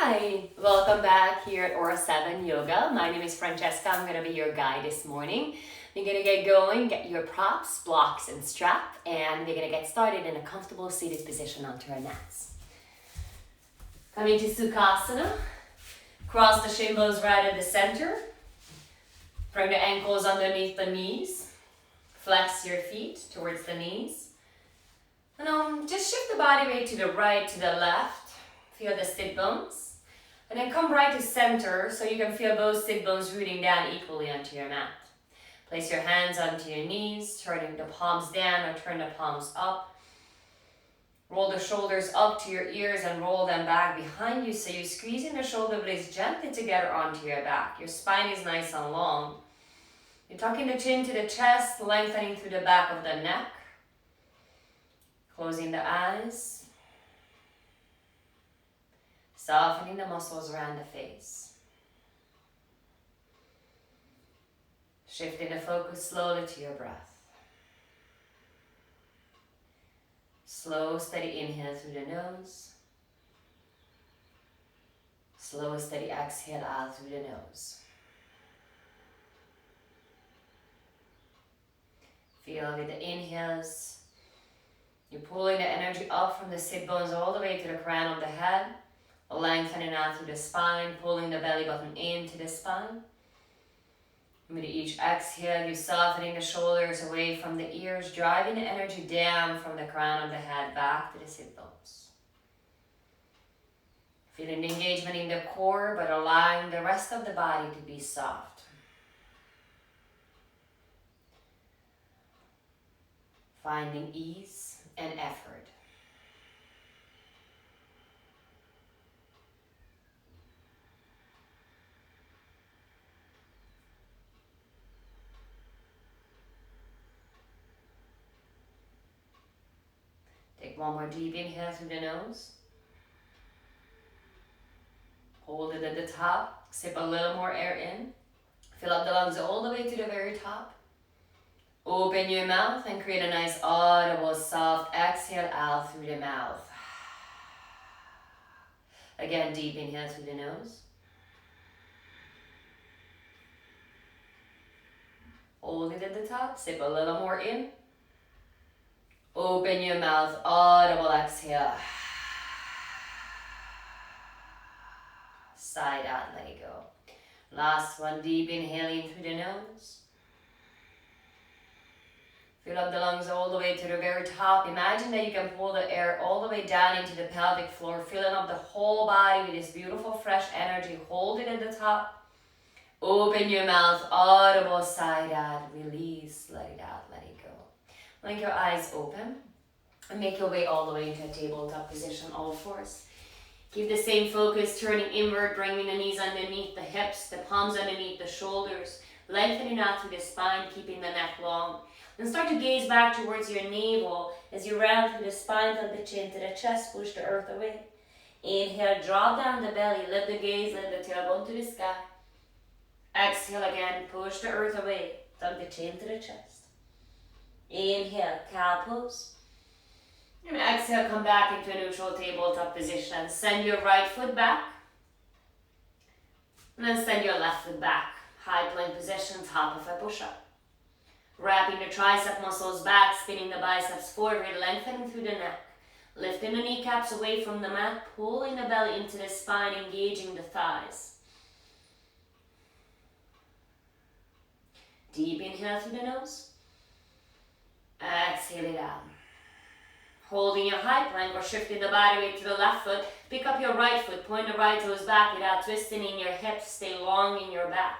Hi, welcome back here at Aura 7 Yoga. My name is Francesca. I'm going to be your guide this morning. We're going to get going, get your props, blocks, and strap, and we're going to get started in a comfortable seated position onto our mats. Coming to Sukhasana, cross the shin bones right at the center. Bring the ankles underneath the knees. Flex your feet towards the knees. And just shift the body weight to the right, to the left. Feel the sit bones. And then come right to center so you can feel both sit bones rooting down equally onto your mat. Place your hands onto your knees, turning the palms down or turn the palms up. Roll the shoulders up to your ears and roll them back behind you so you're squeezing the shoulder blades gently together onto your back. Your spine is nice and long. You're tucking the chin to the chest, lengthening through the back of the neck. Closing the eyes. Softening the muscles around the face. Shifting the focus slowly to your breath. Slow, steady inhale through the nose. Slow, steady exhale out through the nose. Feel with the inhales, you're pulling the energy up from the sit bones all the way to the crown of the head. Lengthening out through the spine, pulling the belly button into the spine. With each exhale, you're softening the shoulders away from the ears, driving the energy down from the crown of the head back to the sit bones. Feeling the engagement in the core, but allowing the rest of the body to be soft. Finding ease and effort. Take one more deep inhale through the nose. Hold it at the top. Sip a little more air in. Fill up the lungs all the way to the very top. Open your mouth and create a nice audible, soft exhale out through the mouth. Again, deep inhale through the nose. Hold it at the top. Sip a little more in. Open your mouth, audible exhale. Side out, let it go. Last one, deep inhaling through the nose. Fill up the lungs all the way to the very top. Imagine that you can pull the air all the way down into the pelvic floor, filling up the whole body with this beautiful fresh energy. Hold it at the top. Open your mouth, audible, side out, release, let it out, let it go. Blink your eyes open and make your way all the way into a tabletop position, all fours. Keep the same focus, turning inward, bringing the knees underneath the hips, the palms underneath the shoulders, lengthening out through the spine, keeping the neck long. Then start to gaze back towards your navel as you round through the spine from the chin to the chest, push the earth away. Inhale, drop down the belly, lift the gaze, lift the tailbone to the sky. Exhale again, push the earth away, tuck the chin to the chest. Inhale, cow pose. And exhale, come back into a neutral tabletop position. Send your right foot back. And then send your left foot back. High plank position, top of a push-up. Wrapping the tricep muscles back, spinning the biceps forward, lengthening through the neck. Lifting the kneecaps away from the mat, pulling the belly into the spine, engaging the thighs. Deep inhale through the nose. Exhale it out. Holding your high plank or shifting the body weight to the left foot, pick up your right foot, point the right toes back without twisting in your hips, stay long in your back.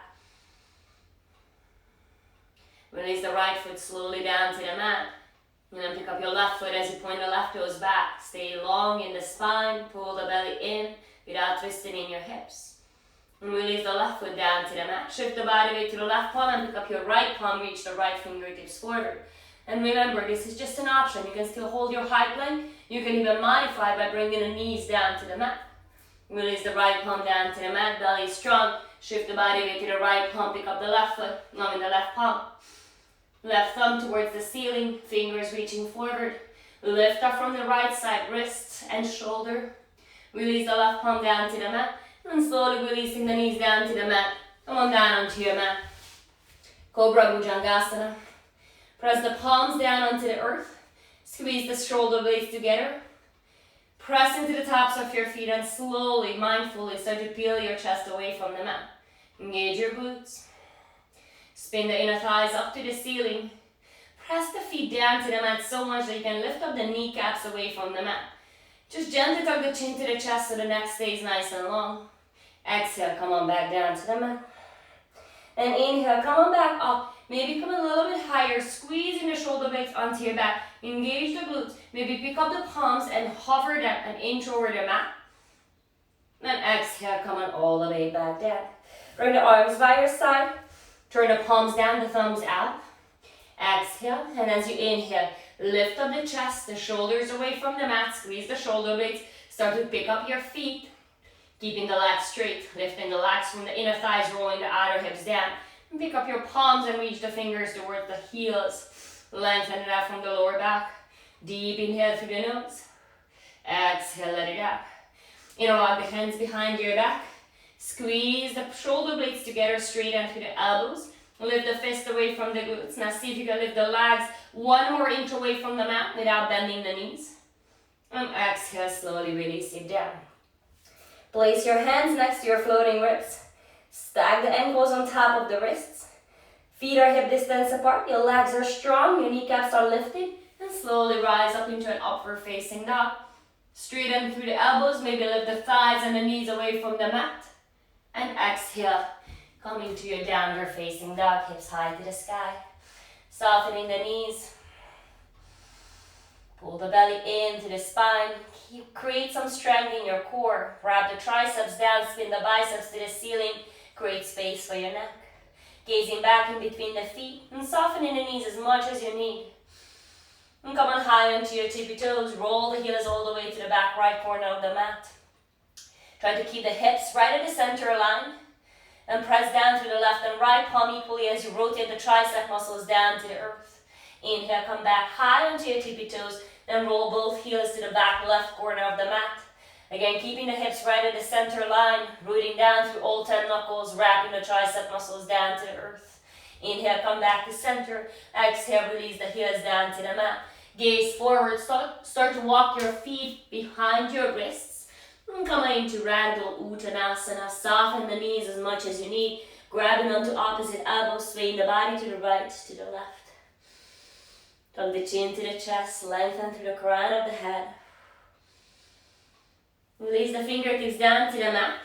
Release the right foot slowly down to the mat, and then pick up your left foot as you point the left toes back. Stay long in the spine, pull the belly in without twisting in your hips. And release the left foot down to the mat. Shift the body weight to the left palm and pick up your right palm, reach the right fingertips forward. And remember, this is just an option. You can still hold your high plank. You can even modify by bringing the knees down to the mat. Release the right palm down to the mat, belly strong. Shift the body weight to the right palm, pick up the left foot, now in the left palm. Left thumb towards the ceiling, fingers reaching forward. Lift up from the right side, wrists and shoulder. Release the left palm down to the mat. And slowly releasing the knees down to the mat. Come on down onto your mat. Cobra Bhujangasana. Press the palms down onto the earth. Squeeze the shoulder blades together. Press into the tops of your feet and slowly, mindfully start to peel your chest away from the mat. Engage your glutes. Spin the inner thighs up to the ceiling. Press the feet down to the mat so much that you can lift up the kneecaps away from the mat. Just gently tuck the chin to the chest so the neck stays nice and long. Exhale, come on back down to the mat. And inhale, come on back up. Maybe come a little bit higher, squeezing the shoulder blades onto your back. Engage the glutes. Maybe pick up the palms and hover them an inch over the mat. And exhale, come on all the way back down. Bring the arms by your side. Turn the palms down, the thumbs out. Exhale, and as you inhale, lift up the chest, the shoulders away from the mat. Squeeze the shoulder blades. Start to pick up your feet. Keeping the legs straight, lifting the legs from the inner thighs, rolling the outer hips down. And pick up your palms and reach the fingers towards the heels. Lengthen it out from the lower back. Deep inhale through the nose. Exhale, let it out. Interlock the hands behind your back. Squeeze the shoulder blades together, straighten through the elbows. Lift the fist away from the glutes. Now see if you can lift the legs 1 more inch away from the mat without bending the knees. And exhale, slowly release it down. Place your hands next to your floating ribs. Stack the ankles on top of the wrists. Feet are hip distance apart. Your legs are strong. Your kneecaps are lifted. And slowly rise up into an upward facing dog. Straighten through the elbows. Maybe lift the thighs and the knees away from the mat. And exhale. Coming to your downward facing dog. Hips high to the sky. Softening the knees. Pull the belly into the spine. Create some strength in your core. Wrap the triceps down, spin the biceps to the ceiling. Create space for your neck. Gazing back in between the feet and softening the knees as much as you need. And come on high onto your tippy toes. Roll the heels all the way to the back right corner of the mat. Try to keep the hips right at the center line. And press down through the left and right palm equally as you rotate the tricep muscles down to the earth. Inhale, come back high onto your tippy toes. Then roll both heels to the back left corner of the mat. Again, keeping the hips right at the center line. Rooting down through all 10 knuckles. Wrapping the tricep muscles down to the earth. Inhale, come back to center. Exhale, release the heels down to the mat. Gaze forward. Start to walk your feet behind your wrists. And come into Ragdoll Uttanasana. Soften the knees as much as you need. Grabbing onto opposite elbows. Swaying the body to the right, to the left. Tuck the chin to the chest, lengthen through the crown of the head. Release the fingertips down to the mat.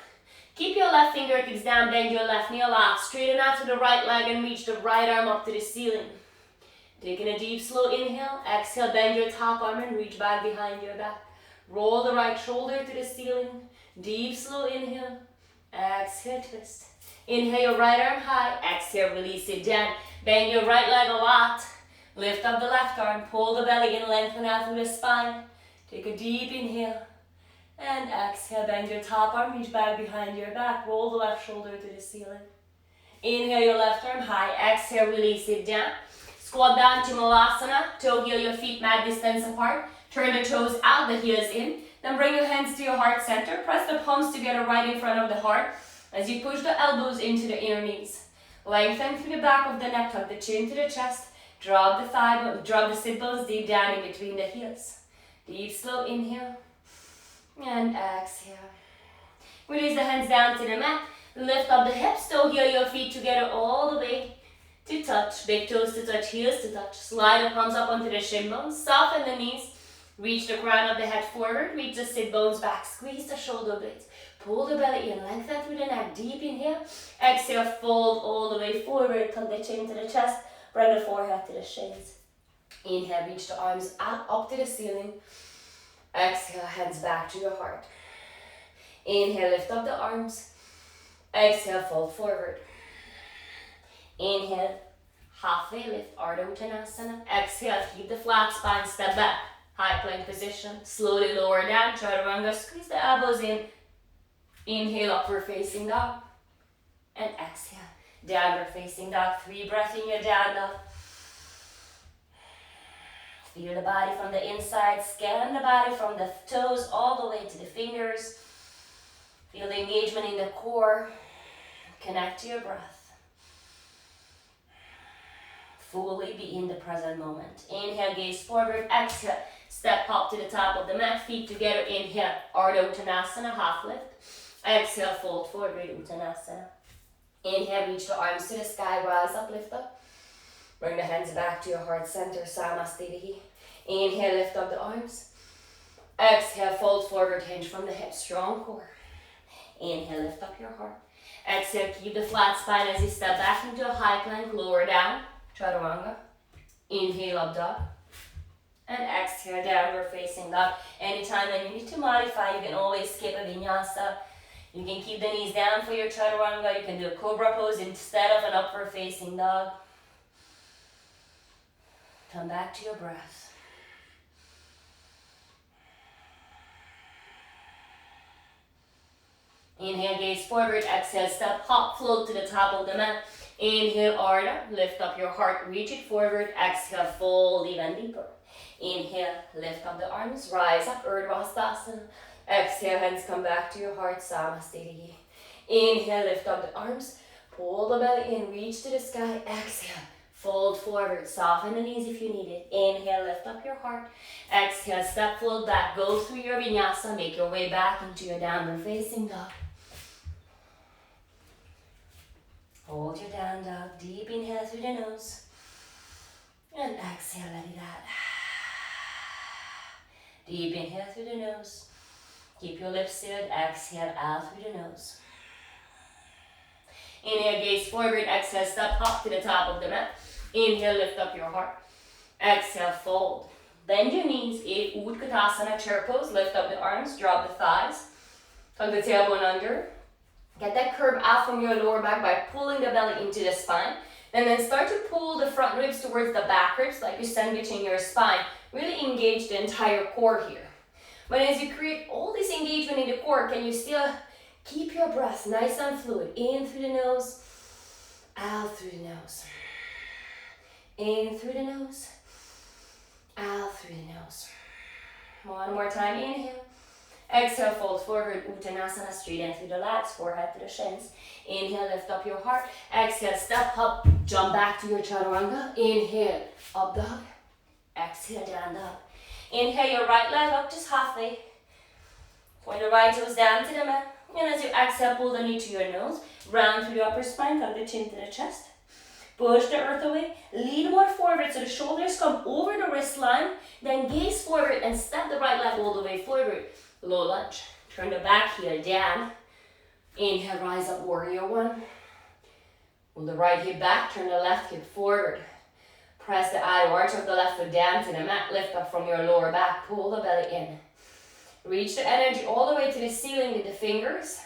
Keep your left fingertips down, bend your left knee a lot. Straighten out to the right leg and reach the right arm up to the ceiling. Taking a deep, slow inhale. Exhale, bend your top arm and reach back behind your back. Roll the right shoulder to the ceiling. Deep, slow inhale. Exhale, twist. Inhale your right arm high. Exhale, release it down. Bend your right leg a lot. Lift up the left arm, pull the belly in, lengthen out through the spine. Take a deep inhale. And exhale, bend your top arm, reach back behind your back. Roll the left shoulder to the ceiling. Inhale your left arm high. Exhale, release it down. Squat down to Malasana. Toe heel your feet mat distance apart. Turn the toes out, the heels in. Then bring your hands to your heart center. Press the palms together right in front of the heart as you push the elbows into the inner knees. Lengthen through the back of the neck, tuck the chin to the chest. Drop the sit bones deep down in between the heels. Deep, slow inhale. And exhale. Release the hands down to the mat. Lift up the hips. Toe heel your feet together all the way to touch. Big toes to touch, heels to touch. Slide the palms up onto the shin bones. Soften the knees. Reach the crown of the head forward. Reach the sit bones back. Squeeze the shoulder blades. Pull the belly in. Lengthen through the neck. Deep inhale. Exhale. Fold all the way forward. Tuck the chin to the chest. Bring the forehead to the shins. Inhale, reach the arms out, up to the ceiling. Exhale, hands back to your heart. Inhale, lift up the arms. Exhale, fold forward. Inhale, halfway lift, Ardha Uttanasana. Exhale, keep the flat spine, step back. High plank position. Slowly lower down, chaturanga, squeeze the elbows in. Inhale, upward facing dog. And exhale. Downward facing dog. 3 breaths in your down dog. Feel the body from the inside, scan the body from the toes all the way to the fingers. Feel the engagement in the core. Connect to your breath. Fully be in the present moment. Inhale, gaze forward, exhale, step up to the top of the mat, feet together, inhale, Ardha Uttanasana, half lift. Exhale, fold forward, Uttanasana. Inhale, reach the arms to the sky, rise up, lift up. Bring the hands back to your heart center, Samasthiti. Inhale, lift up the arms. Exhale, fold forward, hinge from the hips, strong core. Inhale, lift up your heart. Exhale, keep the flat spine as you step back into a high plank, lower down, chaturanga. Inhale, up dog. And exhale, downward facing dog. Anytime when you need to modify, you can always skip a vinyasa. You can keep the knees down for your chaturanga. You can do a cobra pose instead of an upward facing dog. Come back to your breath. Inhale, gaze forward, exhale, step, hop, float to the top of the mat. Inhale, Ardha, lift up your heart, reach it forward, exhale, fold even deeper. Inhale, lift up the arms, rise up, Urdhva Hastasana. Exhale, hands come back to your heart, Samasthiti. Inhale, lift up the arms, pull the belly in, reach to the sky, exhale. Fold forward, soften the knees if you need it. Inhale, lift up your heart. Exhale, step, float back, go through your vinyasa, make your way back into your downward facing dog. Hold your down dog, deep inhale through the nose. And exhale, let it out. Deep inhale through the nose. Keep your lips sealed, exhale out through the nose. Inhale, gaze forward, exhale, step, hop to the top of the mat. Inhale, lift up your heart. Exhale, fold. Bend your knees, Utkatasana, chair pose. Lift up the arms, drop the thighs. Tuck the tailbone under. Get that curve out from your lower back by pulling the belly into the spine. And then start to pull the front ribs towards the back ribs like you're sandwiching your spine. Really engage the entire core here. But as you create all this engagement in the core, can you still keep your breath nice and fluid? In through the nose, out through the nose. In through the nose, out through the nose. One more time, inhale. Exhale, fold forward, Uttanasana, straighten through the lats, forehead to the shins. Inhale, lift up your heart. Exhale, step up, jump back to your chaturanga. Inhale, up dog. Exhale, down dog. Inhale, your right leg up just halfway. Point the right toes down to the mat. And as you exhale, pull the knee to your nose. Round through the upper spine, tuck the chin to the chest. Push the earth away. Lean more forward so the shoulders come over the wrist line. Then gaze forward and step the right leg all the way forward. Low lunge. Turn the back heel down. Inhale, rise up, warrior one. Pull the right hip back, turn the left hip forward. Press the outer arch of the left foot down to the mat. Lift up from your lower back. Pull the belly in. Reach the energy all the way to the ceiling with the fingers.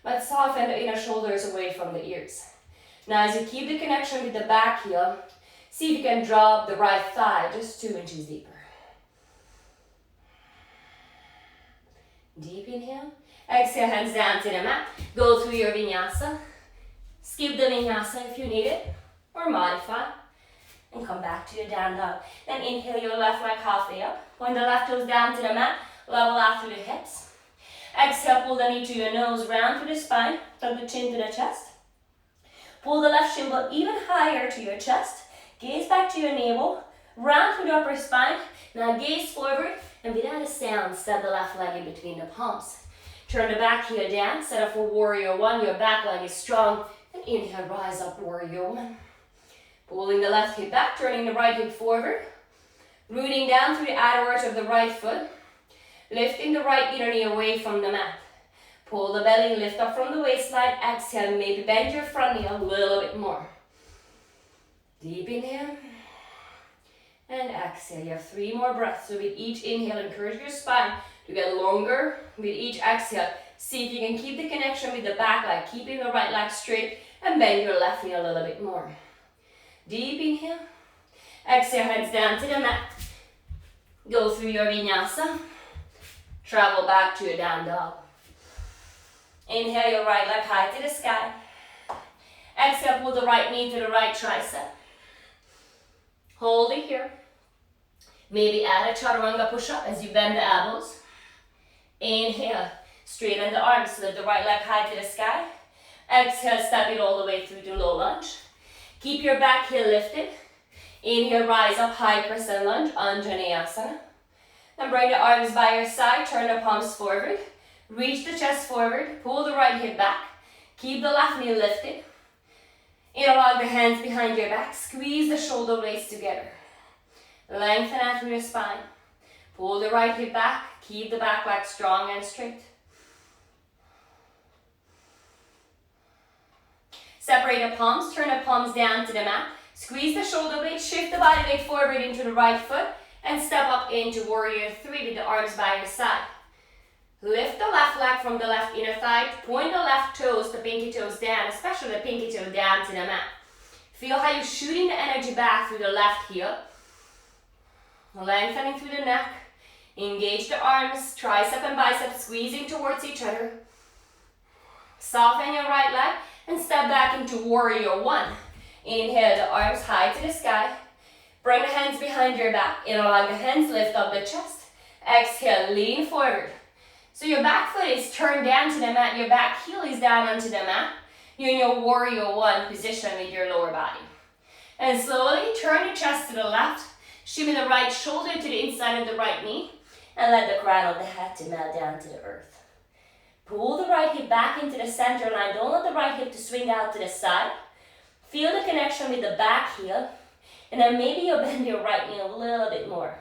But soften the inner shoulders away from the ears. Now as you keep the connection with the back heel, see if you can drop the right thigh just 2 inches deeper. Deep inhale. Exhale, hands down to the mat. Go through your vinyasa. Skip the vinyasa if you need it, or modify. And come back to your down dog. Then inhale your left leg halfway up. Point the left toes down to the mat. Level out through the hips. Exhale, pull the knee to your nose, round through the spine. Tuck the chin to the chest. Pull the left shin bone even higher to your chest. Gaze back to your navel. Round through the upper spine. Now gaze forward. And without a sound, step the left leg in between the palms. Turn the back heel down. Set up for warrior one. Your back leg is strong. And inhale, rise up, warrior one. Pulling the left hip back. Turning the right hip forward. Rooting down through the outer arch of the right foot. Lifting the right inner knee away from the mat. Pull the belly, lift up from the waistline. Exhale, maybe bend your front knee a little bit more. Deep inhale. And exhale. You have 3 more breaths. So with each inhale, encourage your spine to get longer. With each exhale, see if you can keep the connection with the back leg, keeping the right leg straight, and bend your left knee a little bit more. Deep inhale. Exhale, hands down to the mat. Go through your vinyasa. Travel back to your down dog. Inhale your right leg high to the sky. Exhale, pull the right knee to the right tricep. Hold it here. Maybe add a chaturanga push-up as you bend the elbows. Inhale, straighten the arms, lift the right leg high to the sky. Exhale, step it all the way through to low lunge. Keep your back heel lifted. Inhale, rise up, high crescent lunge, Anjaneyasana. Then bring the arms by your side, turn the palms forward. Reach the chest forward, pull the right hip back. Keep the left knee lifted. Interlock the hands behind your back, squeeze the shoulder blades together. Lengthen out through the spine. Pull the right hip back, keep the back leg strong and straight. Separate the palms, turn the palms down to the mat. Squeeze the shoulder blades, shift the body weight forward into the right foot, and step up into warrior three with the arms by your side. Lift the left leg from the left inner thigh, point the left toes, the pinky toes down, especially the pinky toe down to the mat. Feel how you're shooting the energy back through the left heel. Lengthening through the neck. Engage the arms, tricep and bicep squeezing towards each other. Soften your right leg and step back into warrior one. Inhale the arms high to the sky. Bring the hands behind your back. Interlock the hands, lift up the chest. Exhale, lean forward. So your back foot is turned down to the mat, your back heel is down onto the mat. You're in your warrior one position with your lower body. And slowly turn the chest to the left, shimmy the right shoulder to the inside of the right knee, and let the crown of the head to melt down to the earth. Pull the right hip back into the center line. Don't let the right hip to swing out to the side. Feel the connection with the back heel, and then maybe you'll bend your right knee a little bit more.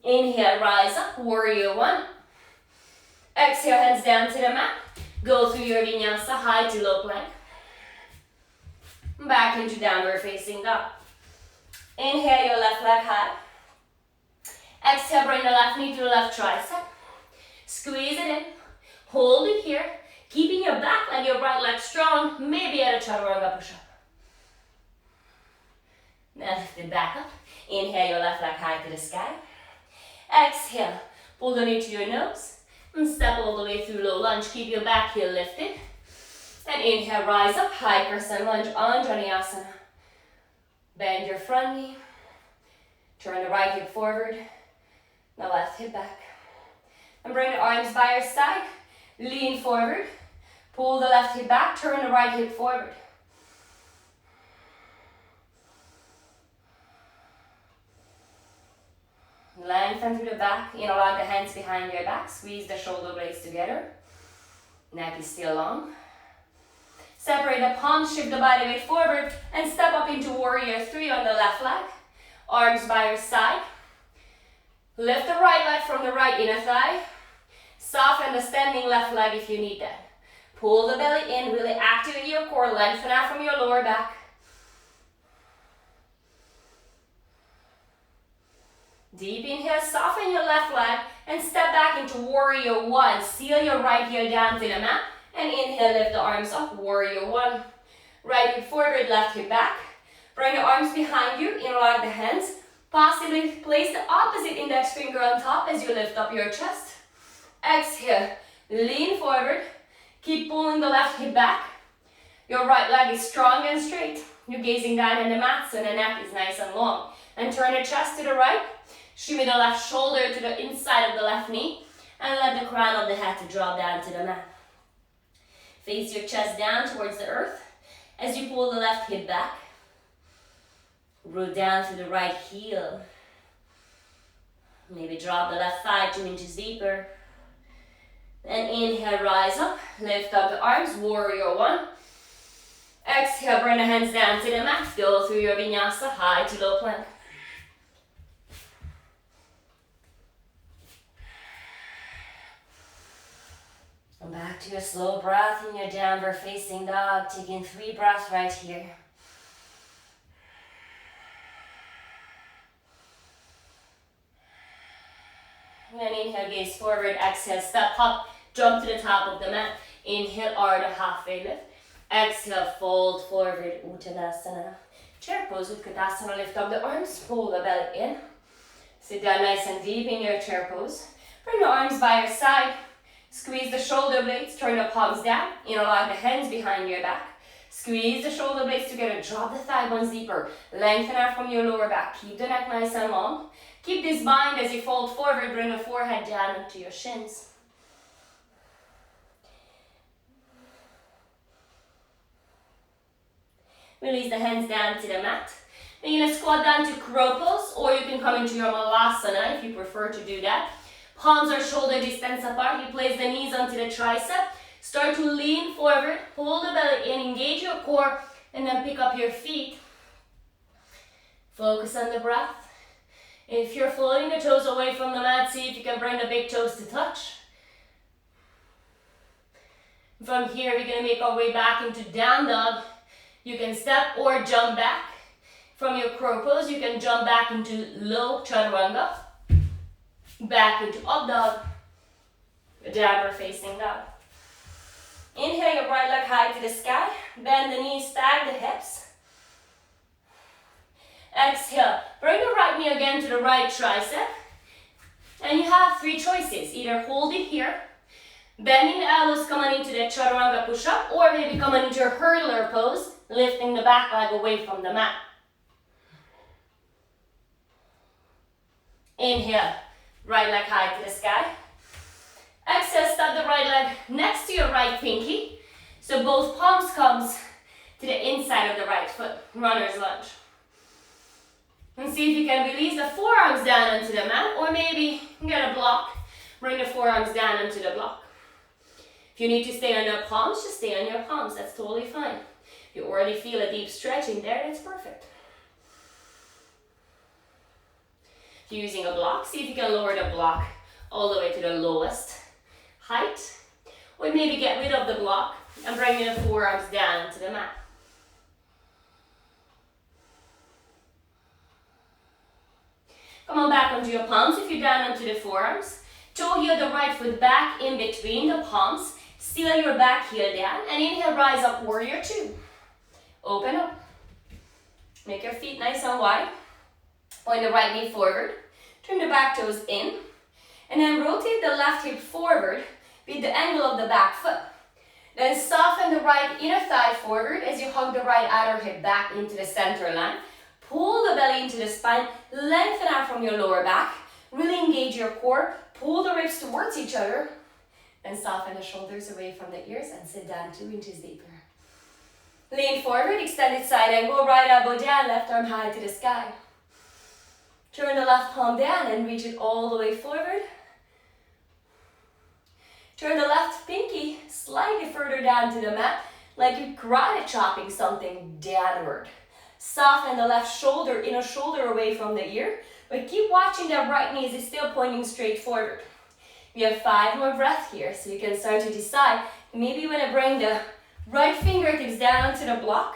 Inhale, rise up, warrior one. Exhale, hands down to the mat. Go through your vinyasa, high to low plank. Back into downward facing dog. Inhale, your left leg high. Exhale, bring the left knee to the left tricep. Squeeze it in. Hold it here. Keeping your back leg, your right leg strong. Maybe add a chaturanga push-up. Now lift it back up. Inhale, your left leg high to the sky. Exhale, pull the knee to your nose. And step all the way through low lunge. Keep your back heel lifted. And inhale, rise up, high crescent lunge, Anjaneyasana. Bend your front knee. Turn the right hip forward. The left hip back. And bring the arms by your side. Lean forward. Pull the left hip back. Turn the right hip forward. Lengthen through the back, interlock the hands behind your back, squeeze the shoulder blades together. Neck is still long. Separate the palms, shift the body weight forward, and step up into warrior three on the left leg. Arms by your side. Lift the right leg from the right inner thigh. Soften the standing left leg if you need that. Pull the belly in, really activate your core, lengthen out from your lower back. Deep inhale, soften your left leg and step back into warrior one. Seal your right heel down to the mat and inhale, lift the arms up, warrior one. Right hip forward, left hip back. Bring the arms behind you, interlock the hands. Possibly place the opposite index finger on top as you lift up your chest. Exhale, lean forward. Keep pulling the left hip back. Your right leg is strong and straight. You're gazing down in the mat so the neck is nice and long. And turn the chest to the right. Shimmy the left shoulder to the inside of the left knee and let the crown of the head to drop down to the mat. Face your chest down towards the earth as you pull the left hip back. Root down to the right heel. Maybe drop the left thigh 2 inches deeper. Then inhale, rise up, lift up the arms, warrior one. Exhale, bring the hands down to the mat. Go through your vinyasa, high to low plank. And back to your slow breath in your downward facing dog. Taking 3 breaths right here. And inhale, gaze forward. Exhale, step up, jump to the top of the mat. Inhale, Ardha halfway lift. Exhale, fold forward, Uttanasana. Chair pose, Utkatasana, lift up the arms, pull the belly in. Sit down nice and deep in your chair pose. Bring the arms by your side. Squeeze the shoulder blades, turn the palms down. Interlock the hands behind your back. Squeeze the shoulder blades together, drop the thigh bones deeper. Lengthen out from your lower back. Keep the neck nice and long. Keep this bind as you fold forward, bring the forehead down into your shins. Release the hands down to the mat. Then you're going to squat down to crow pose, or you can come into your malasana if you prefer to do that. Palms are shoulder distance apart. You place the knees onto the tricep. Start to lean forward, pull the belly in, engage your core, and then pick up your feet. Focus on the breath. If you're floating the toes away from the mat, see if you can bring the big toes to touch. From here, we're going to make our way back into down dog. You can step or jump back. From your crow pose, you can jump back into low chaturanga. Back into up dog. Downward facing dog. Inhale your right leg high to the sky. Bend the knees, stack the hips. Exhale. Bring the right knee again to the right tricep. And you have three choices. Either hold it here, bending the elbows coming into the chaturanga push-up, or maybe coming into your hurdler pose, lifting the back leg away from the mat. Inhale, right leg high to the sky. Exhale, step the right leg next to your right pinky. So both palms comes to the inside of the right foot, runner's lunge. And see if you can release the forearms down onto the mat, or maybe get a block, bring the forearms down onto the block. If you need to stay on your palms, just stay on your palms, that's totally fine. If you already feel a deep stretching there, that's perfect. If you're using a block, see if you can lower the block all the way to the lowest height, or maybe get rid of the block and bring the forearms down to the mat. Come on back onto your palms if you're down onto the forearms. Toe heel the right foot back in between the palms. Seal your back heel down and inhale, rise up, warrior two. Open up. Make your feet nice and wide. Point the right knee forward. Turn the back toes in. And then rotate the left hip forward with the angle of the back foot. Then soften the right inner thigh forward as you hug the right outer hip back into the center line. Pull the belly into the spine, lengthen out from your lower back. Really engage your core, pull the ribs towards each other. Then soften the shoulders away from the ears and sit down 2 inches deeper. Lean forward, extended side angle, right elbow down, left arm high to the sky. Turn the left palm down and reach it all the way forward. Turn the left pinky slightly further down to the mat, like you're karate chopping something downward. Soften the left shoulder, inner shoulder away from the ear, but keep watching that right knee is still pointing straight forward. We have 5 more breaths here, so you can start to decide. Maybe you want to bring the right fingertips down onto the block,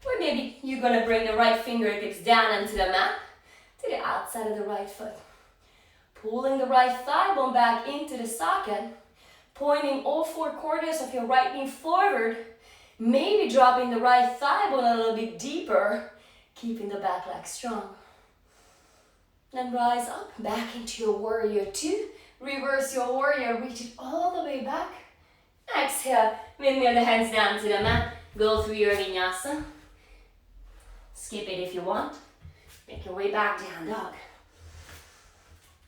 or maybe you're going to bring the right fingertips down onto the mat, to the outside of the right foot. Pulling the right thigh bone back into the socket, pointing all 4 corners of your right knee forward, maybe dropping the right thigh bone a little bit deeper, keeping the back leg strong. Then rise up, back into your warrior two. Reverse your warrior, reach it all the way back. Exhale, windmill the hands down to the mat. Go through your vinyasa. Skip it if you want. Make your way back down dog.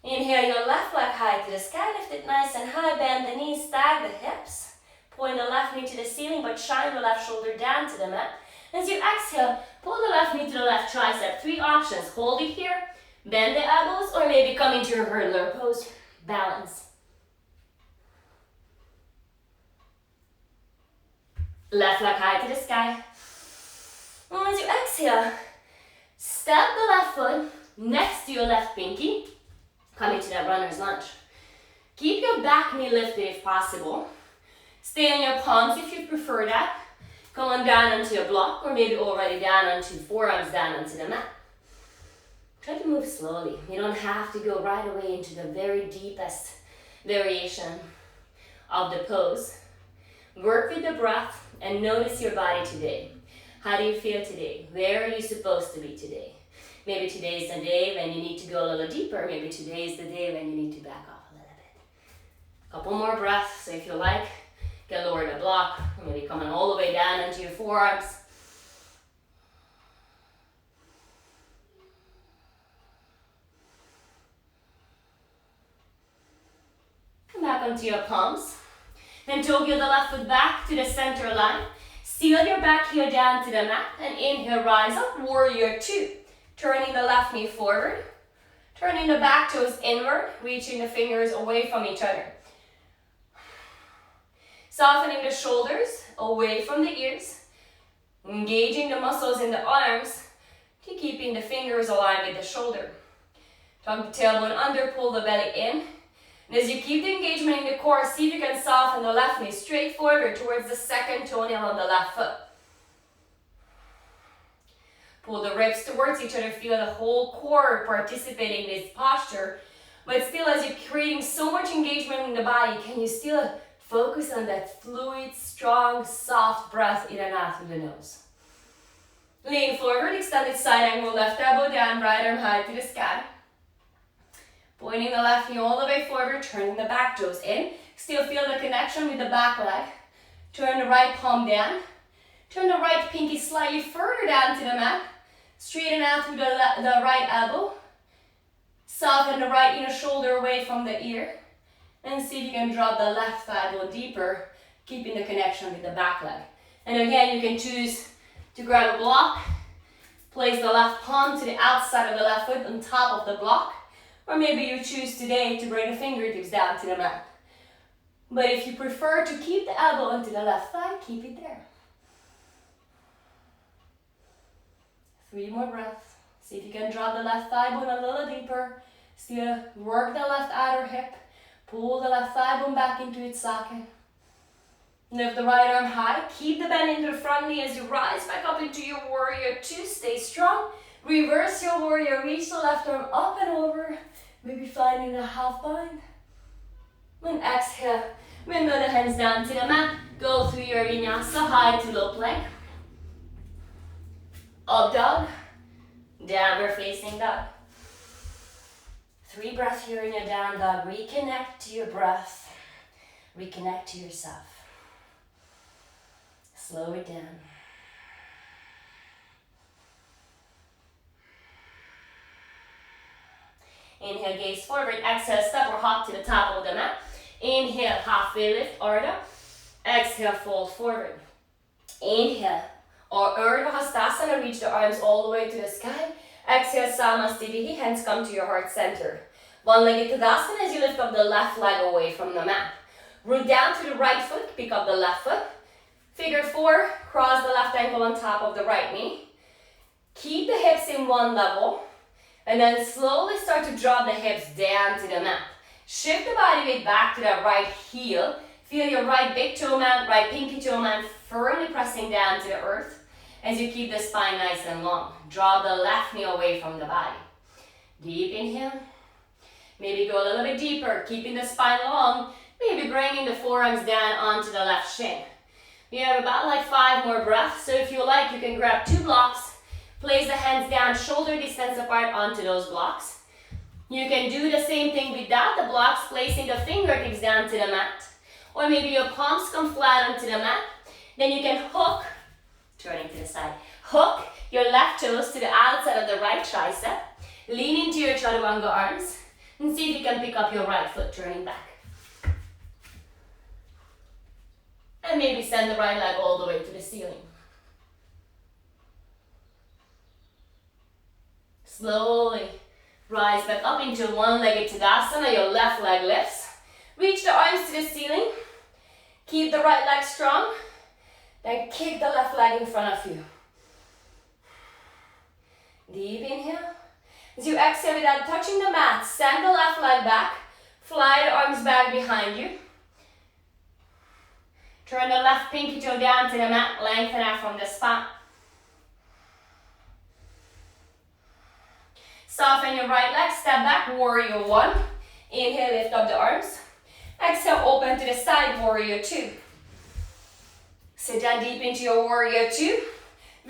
Inhale your left leg high to the sky. Lift it nice and high. Bend the knees, stack the hips. Point the left knee to the ceiling, but shine the left shoulder down to the mat. As you exhale, pull the left knee to the left tricep. 3 options. Hold it here, bend the elbows, or maybe come into your hurdler pose. Balance. Left leg high to the sky. And as you exhale, step the left foot next to your left pinky. Come into that runner's lunge. Keep your back knee lifted if possible. Stay on your palms if you prefer that. Come on down onto your block, or maybe already down onto forearms down onto the mat. Try to move slowly. You don't have to go right away into the very deepest variation of the pose. Work with the breath and notice your body today. How do you feel today? Where are you supposed to be today? Maybe today is the day when you need to go a little deeper. Maybe today is the day when you need to back off a little bit. Couple more breaths. So if you like, you can lower the block, Maybe coming all the way down into your forearms. Come back onto your palms. Then toe heel the left foot back to the center line. Seal your back heel down to the mat. And inhale, rise up, warrior two. Turning the left knee forward. Turning the back toes inward, reaching the fingers away from each other. Softening the shoulders away from the ears. Engaging the muscles in the arms to keeping the fingers aligned with the shoulder. Tuck the tailbone under, pull the belly in. And as you keep the engagement in the core, see if you can soften the left knee straight forward towards the second toenail on the left foot. Pull the ribs towards each other, feel the whole core participating in this posture. But still, as you're creating so much engagement in the body, can you still focus on that fluid, strong, soft breath in and out through the nose? Lean forward, extended side angle, left elbow down, right arm high to the sky. Pointing the left knee all the way forward, turning the back toes in. Still feel the connection with the back leg. Turn the right palm down. Turn the right pinky slightly further down to the mat. Straighten out through the right elbow. Soften the right inner shoulder away from the ear. And see if you can drop the left thigh a little deeper, keeping the connection with the back leg. And again, you can choose to grab a block. Place the left palm to the outside of the left foot on top of the block. Or maybe you choose today to bring the fingertips down to the mat. But if you prefer to keep the elbow onto the left thigh, keep it there. 3 more breaths. See if you can drop the left thigh bone a little deeper. Still work the left outer hip. Pull the left thigh bone back into its socket. Lift the right arm high. Keep the bend into the front knee as you rise back up into your warrior two. Stay strong. Reverse your warrior. Reach the left arm up and over. Maybe finding a half bind. And exhale. Window the hands down to the mat. Go through your vinyasa, high to low plank. Up dog, downward facing dog. 3 breaths here in your down dog. Reconnect to your breath. Reconnect to yourself. Slow it down. Inhale, gaze forward. Exhale, step or hop to the top of the mat. Inhale, halfway lift, Ardha. Exhale, fold forward. Inhale. Or Urdhva Hastasana, reach the arms all the way to the sky. Exhale, Samasthiti, hands come to your heart center. One-legged Tadasana as you lift up the left leg away from the mat. Root down to the right foot, pick up the left foot. Figure 4, cross the left ankle on top of the right knee. Keep the hips in one level. And then slowly start to drop the hips down to the mat. Shift the body weight back to that right heel. Feel your right big toe mat, right pinky toe mat firmly pressing down to the earth. As you keep the spine nice and long. Draw the left knee away from the body. Deep inhale. Maybe go a little bit deeper, keeping the spine long. Maybe bringing the forearms down onto the left shin. We have about like 5 more breaths. So if you like, you can grab 2 blocks. Place the hands down, shoulder distance apart onto those blocks. You can do the same thing without the blocks, placing the fingertips down to the mat. Or maybe your palms come flat onto the mat. Then you can hook, turning to the side, hook your left toes to the outside of the right tricep. Lean into your chaturanga arms and see if you can pick up your right foot, turning back. And maybe send the right leg all the way to the ceiling. Slowly rise back up into one-legged Tadasana. Your left leg lifts. Reach the arms to the ceiling. Keep the right leg strong. Then kick the left leg in front of you. Deep inhale. As you exhale without touching the mat, send the left leg back. Fly the arms back behind you. Turn the left pinky toe down to the mat. Lengthen out from the spine. Soften your right leg. Step back. Warrior one. Inhale, lift up the arms. Exhale, open to the side. Warrior two. Sit down deep into your warrior two.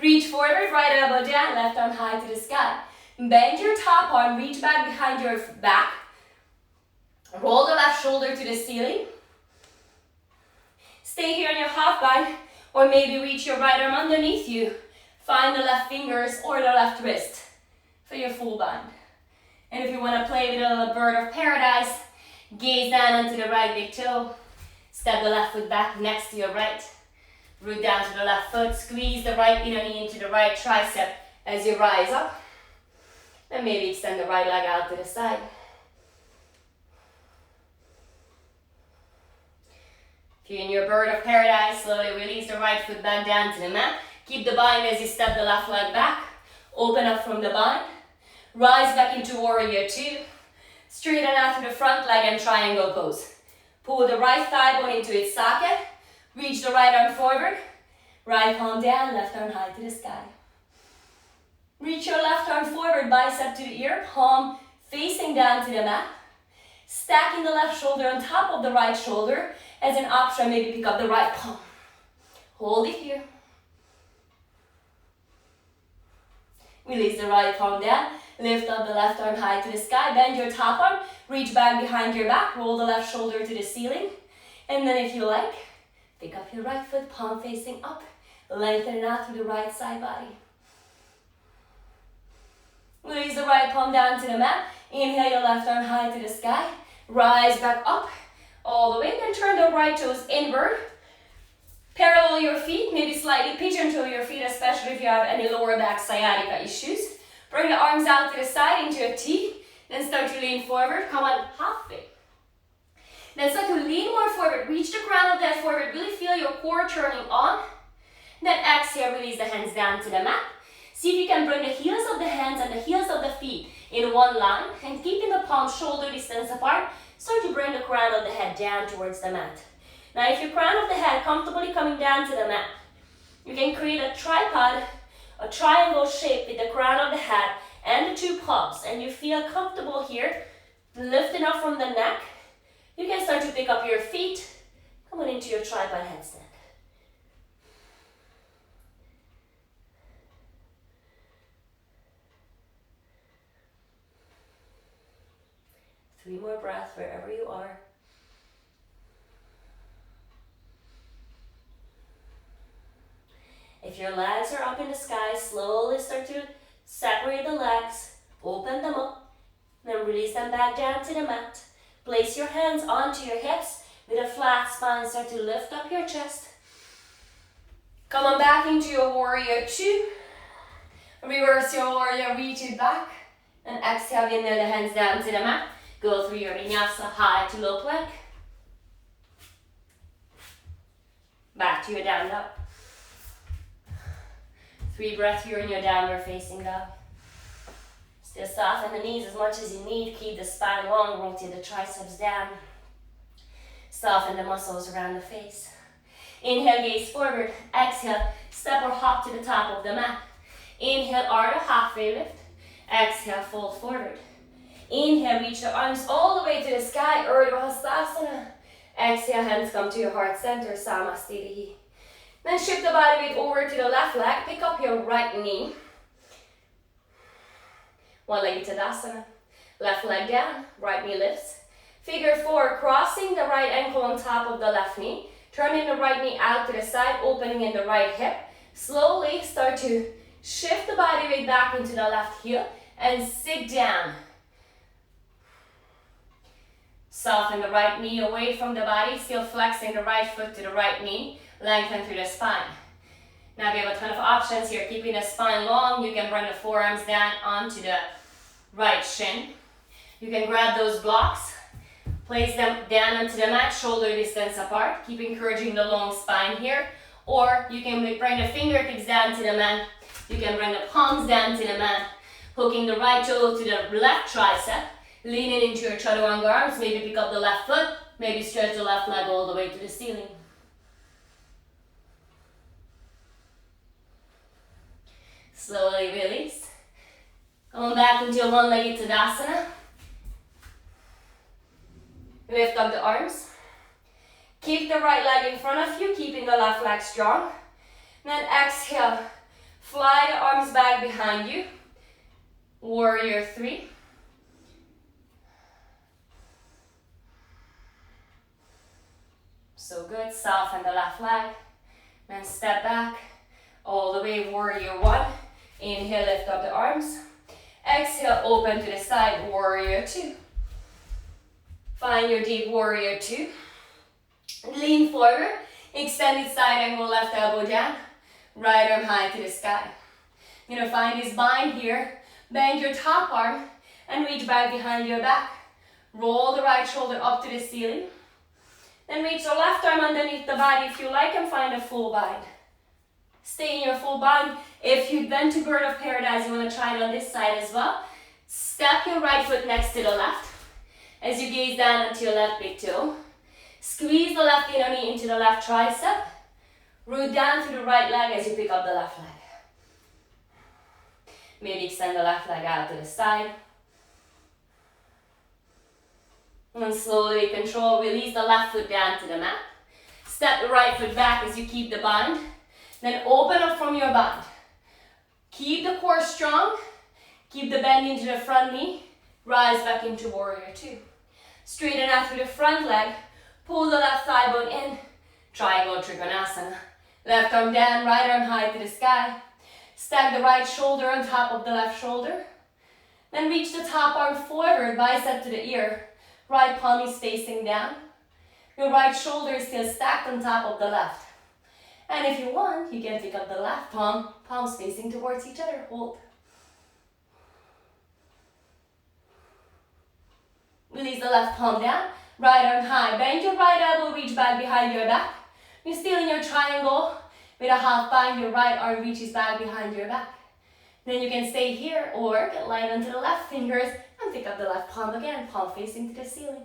Reach forward, right elbow down, left arm high to the sky. Bend your top arm, reach back behind your back. Roll the left shoulder to the ceiling. Stay here on your half bind, or maybe reach your right arm underneath you. Find the left fingers or the left wrist for your full bind. And if you want to play with a little bird of paradise, gaze down onto the right big toe. Step the left foot back next to your right. Root down to the left foot. Squeeze the right inner knee into the right tricep as you rise up. And maybe extend the right leg out to the side. If you're in your bird of paradise, slowly release the right foot back down to the mat. Keep the bind as you step the left leg back. Open up from the bind. Rise back into warrior two. Straighten out through the front leg and triangle pose. Pull the right thigh bone into its socket. Reach the right arm forward. Right palm down, left arm high to the sky. Reach your left arm forward, bicep to the ear, palm facing down to the mat. Stacking the left shoulder on top of the right shoulder. As an option, maybe pick up the right palm. Hold it here. Release the right palm down. Lift up the left arm high to the sky. Bend your top arm. Reach back behind your back. Roll the left shoulder to the ceiling. And then if you like, pick up your right foot, palm facing up. Lengthen it out through the right side body. Release the right palm down to the mat. Inhale your left arm high to the sky. Rise back up all the way. Then turn the right toes inward. Parallel your feet. Maybe slightly pigeon toe your feet, especially if you have any lower back sciatica issues. Bring the arms out to the side into a T. Then start to lean forward. Come on, halfway. Then start to lean more forward. Reach the crown of that forward. Really feel your core turning on. Then exhale, release the hands down to the mat. See if you can bring the heels of the hands and the heels of the feet in one line. And keeping the palms shoulder distance apart, start to bring the crown of the head down towards the mat. Now if your crown of the head comfortably coming down to the mat, you can create a tripod, a triangle shape with the crown of the head and the two palms. And you feel comfortable here, lifting up from the neck. You can start to pick up your feet, coming into your tripod headstand. Three more breaths wherever you are. If your legs are up in the sky, slowly start to separate the legs, open them up, then release them back down to the mat. Place your hands onto your hips with a flat spine. Start to lift up your chest. Come on back into your warrior two. Reverse your warrior, reach it back. And exhale, inhale the hands down to the mat. Go through your vinyasa, high to low plank. Back to your down dog. 3 breaths here in your downward facing dog. Still soften the knees as much as you need. Keep the spine long, rotate the triceps down. Soften the muscles around the face. Inhale, gaze forward. Exhale, step or hop to the top of the mat. Inhale, Ardha, halfway lift. Exhale, fold forward. Inhale, reach the arms all the way to the sky, Urdhva Hastasana. Exhale, hands come to your heart center, Samastitihi. Then shift the body weight over to the left leg. Pick up your right knee. One-legged Tadasana. Left leg down, right knee lifts. Figure 4, crossing the right ankle on top of the left knee. Turning the right knee out to the side, opening in the right hip. Slowly start to shift the body weight back into the left heel and sit down. Soften the right knee away from the body, still flexing the right foot to the right knee. Lengthen through the spine. Now we have a ton of options here. Keeping the spine long, you can bring the forearms down onto the right shin. You can grab those blocks, place them down onto the mat, shoulder distance apart. Keep encouraging the long spine here. Or you can bring the fingertips down to the mat. You can bring the palms down to the mat. Hooking the right toe to the left tricep. Leaning into your chaturanga arms. Maybe pick up the left foot. Maybe stretch the left leg all the way to the ceiling. Slowly release. Come back into your one-legged Tadasana. Lift up the arms. Keep the right leg in front of you, keeping the left leg strong. Then exhale. Fly the arms back behind you. Warrior 3. So good. Soften the left leg. Then step back. All the way, warrior one. Inhale, lift up the arms. Exhale, open to the side, warrior two. Find your deep warrior two. Lean forward. Extended side angle, left elbow down. Right arm high to the sky. You're gonna find this bind here. Bend your top arm and reach back behind your back. Roll the right shoulder up to the ceiling. Then reach the left arm underneath the body if you like and find a full bind. Stay in your full bind. If you bend to bird of paradise, you want to try it on this side as well. Step your right foot next to the left. As you gaze down onto your left big toe. Squeeze the left inner knee into the left tricep. Root down through the right leg as you pick up the left leg. Maybe extend the left leg out to the side. And slowly with control, release the left foot down to the mat. Step the right foot back as you keep the bind. Then open up from your bind. Keep the core strong. Keep the bend into the front knee. Rise back into warrior two. Straighten out through the front leg. Pull the left thigh bone in. Triangle Trikonasana. Left arm down, right arm high to the sky. Stack the right shoulder on top of the left shoulder. Then reach the top arm forward, bicep to the ear. Right palm is facing down. Your right shoulder is still stacked on top of the left. And if you want, you can pick up the left palm, palms facing towards each other. Hold. Release the left palm down, right arm high. Bend your right elbow, reach back behind your back. You're still in your triangle. With a half bind, your right arm reaches back behind your back. Then you can stay here or get light onto the left fingers and pick up the left palm again, palm facing to the ceiling.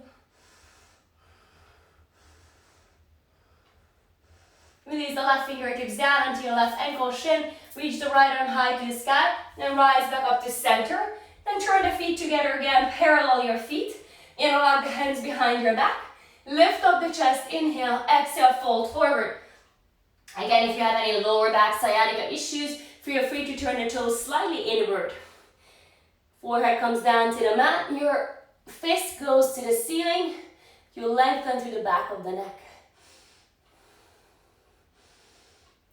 Release the left fingertips down onto your left ankle, shin. Reach the right arm high to the sky. Then rise back up to center. Then turn the feet together again. Parallel your feet. Interlock the hands behind your back. Lift up the chest. Inhale. Exhale. Fold forward. Again, if you have any lower back sciatica issues, feel free to turn the toes slightly inward. Forehead comes down to the mat. Your fist goes to the ceiling. You lengthen through the back of the neck.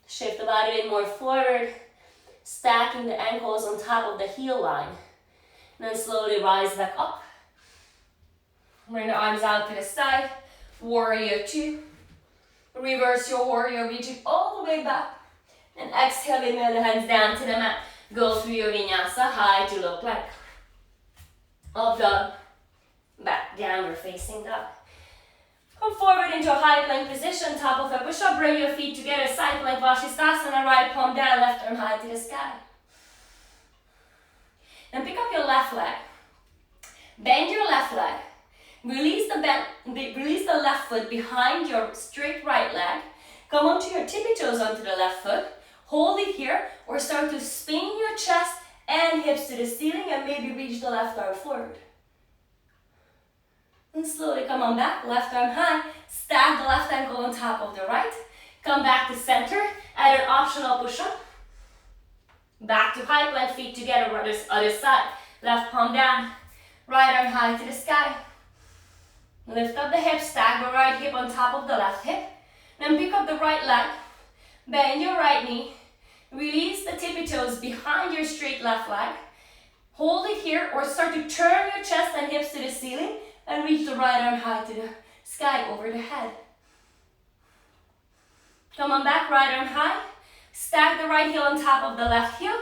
Shift the body a bit more forward, stacking the ankles on top of the heel line. And then slowly rise back up. Bring the arms out to the side. Warrior two. Reverse your warrior, reaching all the way back. And exhale, inhale the hands down to the mat. Go through your vinyasa, high to low plank. Up dog, back, downward facing dog. Come forward into a high plank position, top of a push-up. Bring your feet together, side plank, Shavasana, right palm down, left arm high to the sky. Then pick up your left leg. Bend your left leg. Release the left foot behind your straight right leg. Come onto your tippy toes onto the left foot. Hold it here or start to spin your chest and hips to the ceiling and maybe reach the left arm forward. And slowly come on back, left arm high. Stack the left ankle on top of the right. Come back to center. Add an optional push-up. Back to high plank, feet together, other side. Left palm down, right arm high to the sky. Lift up the hip, stack the right hip on top of the left hip. Then pick up the right leg, bend your right knee, release the tippy toes behind your straight left leg. Hold it here or start to turn your chest and hips to the ceiling and reach the right arm high to the sky over the head. Come on back, right arm high. Stack the right heel on top of the left heel.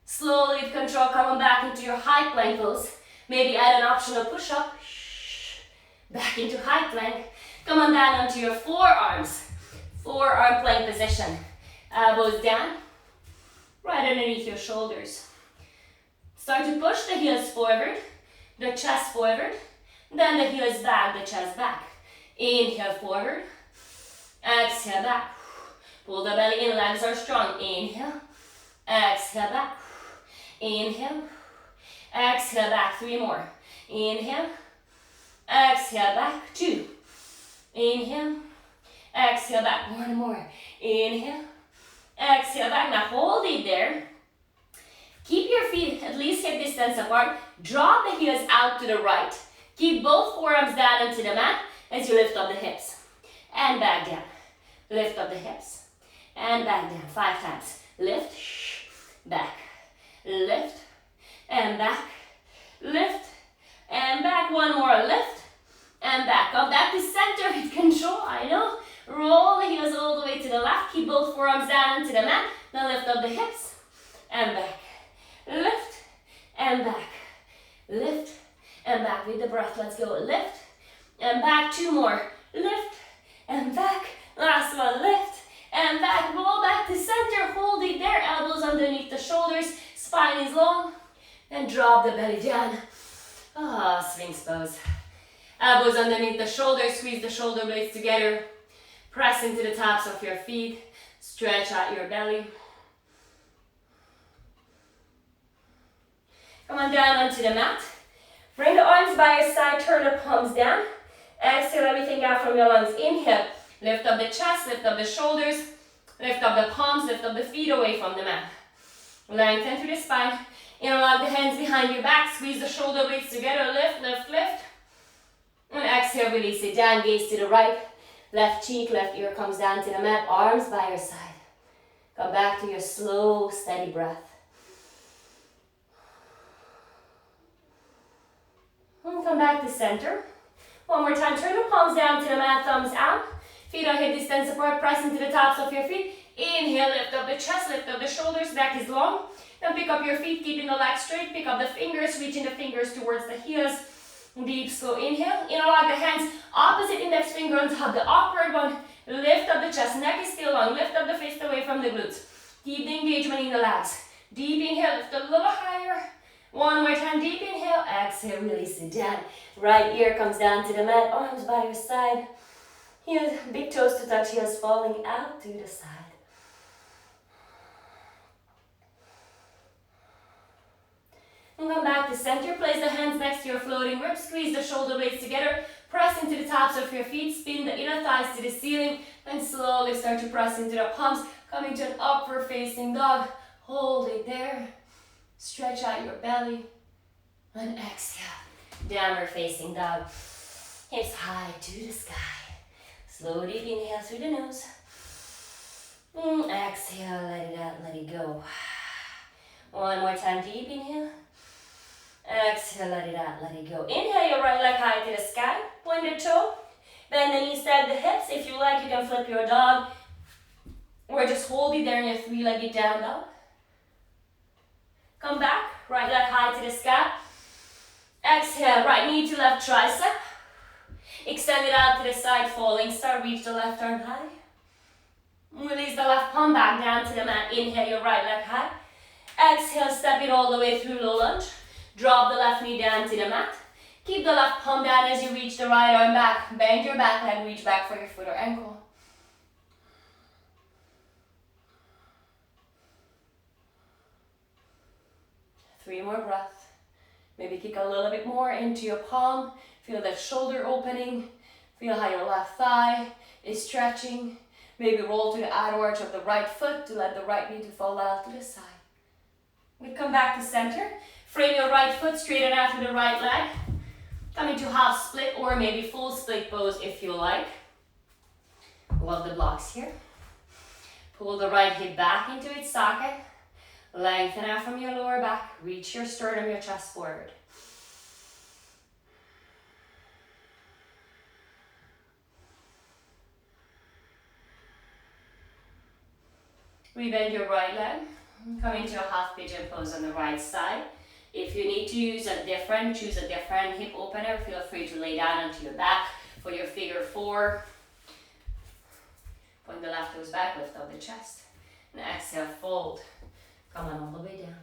Slowly with control, come on back into your high plank pose. Maybe add an optional push-up. Back into high plank. Come on down onto your forearms. Forearm plank position. Elbows down. Right underneath your shoulders. Start to push the heels forward. The chest forward. Then the heels back, the chest back. Inhale forward. Exhale back. Pull the belly in, legs are strong. Inhale. Exhale back. Inhale. Exhale back. 3 more. Inhale. Exhale back. 2. Inhale. Exhale back. 1 more. Inhale. Exhale back. Now hold it there. Keep your feet at least hip distance apart. Drop the heels out to the right. Keep both forearms down into the mat as you lift up the hips. and back down. Lift up the hips and back down. 5 times. Lift, back, lift, and back, lift, and back. One more, lift, and back. Come back to center with control, I know. Roll the heels all the way to the left. Keep both forearms down onto the mat. Now lift up the hips, and back, lift, and back, lift, and back. With the breath, let's go. Lift, and back. 2 more. Lift, and back. Last one, lift, and back. Roll back to center. Hold it there. Elbows underneath the shoulders. Spine is long. And drop the belly down. Sphinx pose. Elbows underneath the shoulders. Squeeze the shoulder blades together. Press into the tops of your feet. Stretch out your belly. Come on down onto the mat. Bring the arms by your side. Turn the palms down. Exhale everything out from your lungs. Inhale. Lift up the chest. Lift up the shoulders. Lift up the palms. Lift up the feet away from the mat. Lengthen through the spine. Interlock the hands behind your back. Squeeze the shoulder blades together. Lift, lift, lift. And exhale, release it down. Gaze to the right. Left cheek, left ear comes down to the mat. Arms by your side. Come back to your slow, steady breath. And come back to center. One more time. Turn the palms down to the mat. Thumbs out. Feet are hip distance apart. Press into the tops of your feet. Inhale, lift up the chest, lift up the shoulders. Back is long. Then pick up your feet, keeping the legs straight. Pick up the fingers, reaching the fingers towards the heels. Deep, slow inhale. Interlock the hands. Opposite index finger on top. The awkward one. Lift up the chest. Neck is still long. Lift up the fist away from the glutes. Keep the engagement in the legs. Deep inhale. Lift a little higher. One more time. Deep inhale. Exhale. Release it down. Right ear comes down to the mat. Arms by your side. Heels, big toes to touch. Heels falling out to the side. And come back to center. Place the hands next to your floating ribs. Squeeze the shoulder blades together. Press into the tops of your feet. Spin the inner thighs to the ceiling. Then slowly start to press into the palms. Coming to an upward facing dog. Hold it there. Stretch out your belly. And exhale. Downward facing dog. Hips high to the sky. Slow deep inhale through the nose. Exhale. Let it out. Let it go. One more time. Deep inhale. Exhale, let it out, let it go. Inhale your right leg high to the sky. Point the toe. Bend the knees, stack the hips. If you like, you can flip your dog. Or just hold it there in your 3-legged down dog. Come back. Right leg high to the sky. Exhale, right knee to left tricep. Extend it out to the side, falling star. Reach the left arm high. Release the left palm back down to the mat. Inhale your right leg high. Exhale, step it all the way through low lunge. Drop the left knee down to the mat. Keep the left palm down as you reach the right arm back. Bend your back leg, reach back for your foot or ankle. Three more breaths. Maybe kick a little bit more into your palm. Feel that shoulder opening. Feel how your left thigh is stretching. Maybe roll to the outer arch of the right foot to let the right knee to fall out to the side. We come back to center. Frame your right foot, straighten out through the right leg. Come into half split or maybe full split pose if you like. Love the blocks here. Pull the right hip back into its socket. Lengthen out from your lower back. Reach your sternum, your chest forward. Rebend your right leg. Come into a half pigeon pose on the right side. If you need to choose a different hip opener, feel free to lay down onto your back for your figure 4. Point the left toes back, lift up the chest. And exhale, fold. Come on all the way down.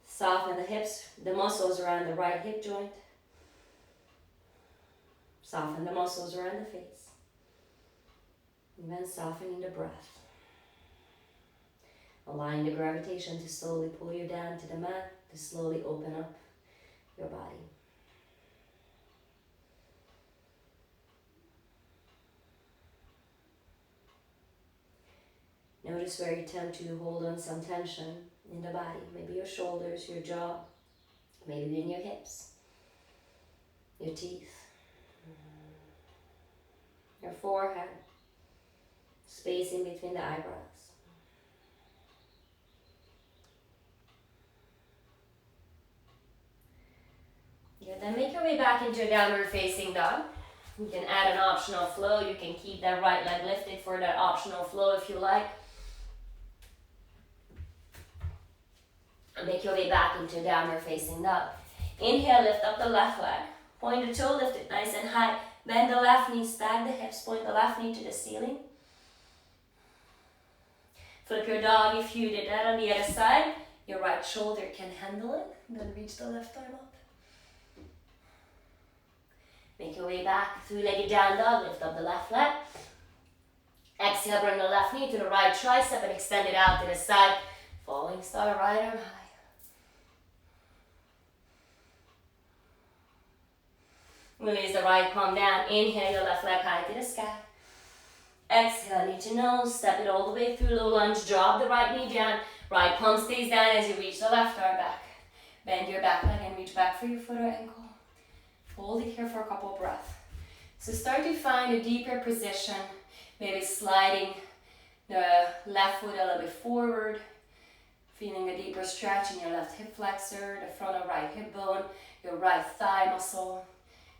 Soften the hips, the muscles around the right hip joint. Soften the muscles around the face. And then softening the breath. Allowing the gravitation to slowly pull you down to the mat, to slowly open up your body. Notice where you tend to hold on some tension in the body. Maybe your shoulders, your jaw, maybe in your hips, your teeth. your forehead, space in between the eyebrows. Good, then make your way back into downward facing dog. You can add an optional flow. You can keep that right leg lifted for that optional flow if you like. And make your way back into downward facing dog. Inhale, lift up the left leg. Point the toe, lift it nice and high. Bend the left knee, stack the hips, point the left knee to the ceiling. Flip your dog if you did that on the other side. Your right shoulder can handle it. Then reach the left arm up. Make your way back, three-legged down dog, lift up the left leg. Exhale, bring the left knee to the right tricep and extend it out to the side. Falling star, right arm high. Release the right palm down. Inhale your left leg high to the sky. Exhale, knee to nose. Step it all the way through low lunge. Drop the right knee down. Right palm stays down as you reach the left arm back. Bend your back leg and reach back for your foot or ankle. Hold it here for a couple breaths. So start to find a deeper position. Maybe sliding the left foot a little bit forward. Feeling a deeper stretch in your left hip flexor, the front of right hip bone, your right thigh muscle.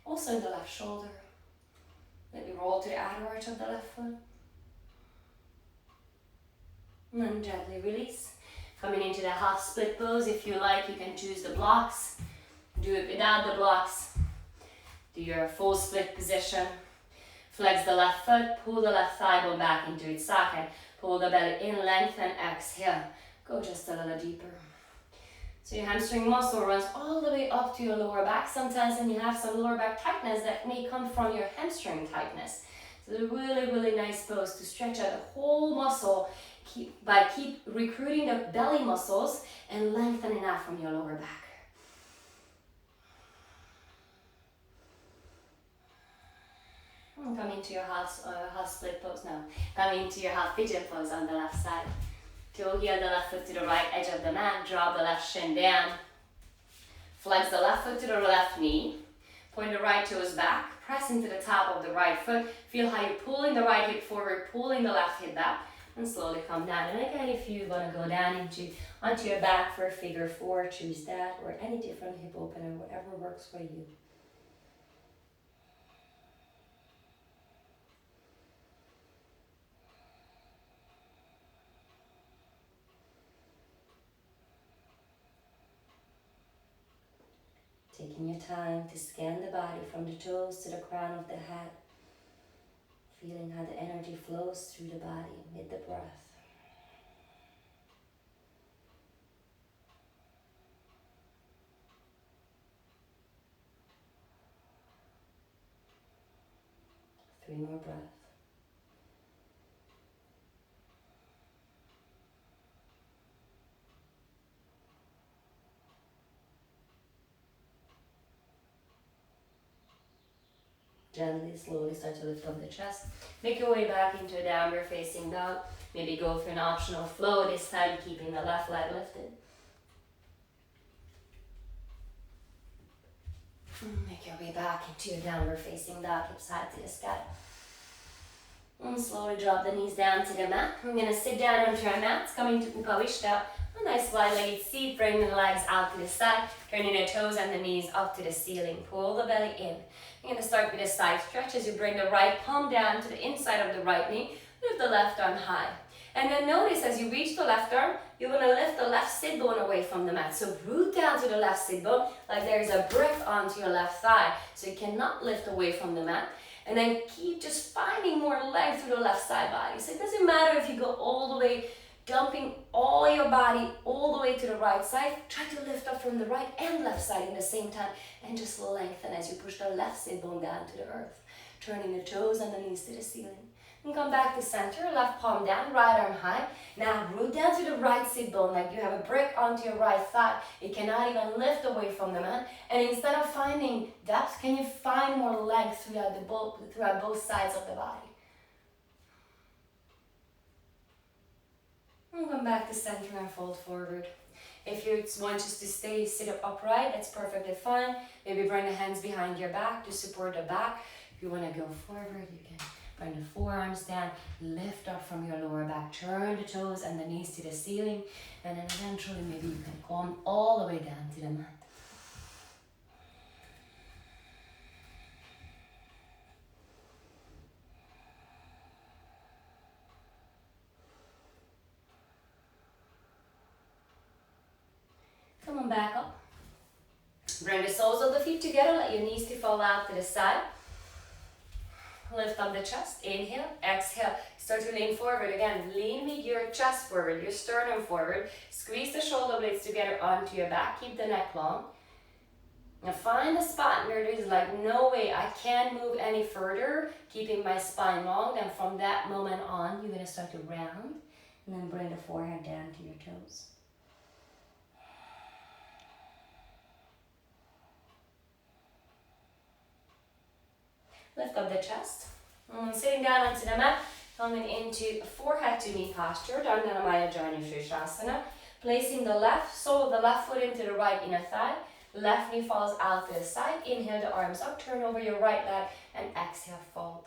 Also in the left shoulder. Maybe roll to the outer arch of the left foot. And then gently release. Coming into the half split pose. If you like, you can choose the blocks. Do it without the blocks. Do your full split position. Flex the left foot. Pull the left thigh bone back into its socket. Pull the belly in, lengthen, exhale. Go just a little deeper. So your hamstring muscle runs all the way up to your lower back. Sometimes when you have some lower back tightness, that may come from your hamstring tightness. So it's a really, really nice pose to stretch out the whole muscle keep recruiting the belly muscles and lengthening out from your lower back. And come into your half split pose now. Come into your half pigeon pose on the left side. Toe heel the left foot to the right edge of the mat. Drop the left shin down. Flex the left foot to the left knee. Point the right toes back. Press into the top of the right foot. Feel how you're pulling the right hip forward, pulling the left hip back. And slowly come down. And again, if you want to go down onto your back for a figure four, choose that. Or any different hip opener, whatever works for you. Taking your time to scan the body from the toes to the crown of the head. Feeling how the energy flows through the body with the breath. Three more breaths. Gently, slowly start to lift up the chest. Make your way back into a downward facing dog. Maybe go for an optional flow, this time keeping the left leg lifted. Make your way back into a downward facing dog, hips high to the sky. And slowly drop the knees down to the mat. We're going to sit down onto our mats, coming to Upavishta. A nice wide-legged seat, bringing the legs out to the side, turning the toes and the knees up to the ceiling. Pull the belly in. You're going to start with a side stretch as you bring the right palm down to the inside of the right knee. Lift the left arm high. And then notice as you reach the left arm, you want to lift the left sit bone away from the mat. So root down to the left sit bone like there is a brick onto your left thigh. So you cannot lift away from the mat. And then keep just finding more length through the left side body. So it doesn't matter if you go all the way, dumping all your body all the way to the right side. Try to lift up from the right and left side at the same time and just lengthen as you push the left sit bone down to the earth. Turning the toes and the knees to the ceiling. And come back to center, left palm down, right arm high. Now root down to the right sit bone like you have a brick onto your right thigh. It cannot even lift away from the mat. And instead of finding depth, can you find more length throughout both sides of the body? And come back to center and fold forward. If you want just to sit up upright, that's perfectly fine. Maybe bring the hands behind your back to support the back. If you want to go forward, you can Bring the forearms down, lift up from your lower back, turn the toes and the knees to the ceiling, and then eventually maybe you can come all the way down to the mat. Come on back up. Bring the soles of the feet together, let your knees to fall out to the side. Lift up the chest, inhale, exhale, start to lean forward again. Lean with your chest forward, your sternum forward. Squeeze the shoulder blades together onto your back, keep the neck long. Now find a spot where there's like no way I can move any further, keeping my spine long. Then from that moment on, you're gonna start to round and then bring the forehead down to your toes. Lift up the chest. Sitting down onto the mat, coming into forehead to knee posture, Dandana Sukhasana. Placing the left sole of the left foot into the right inner thigh. Left knee falls out to the side. Inhale the arms up, turn over your right leg, and exhale, fold.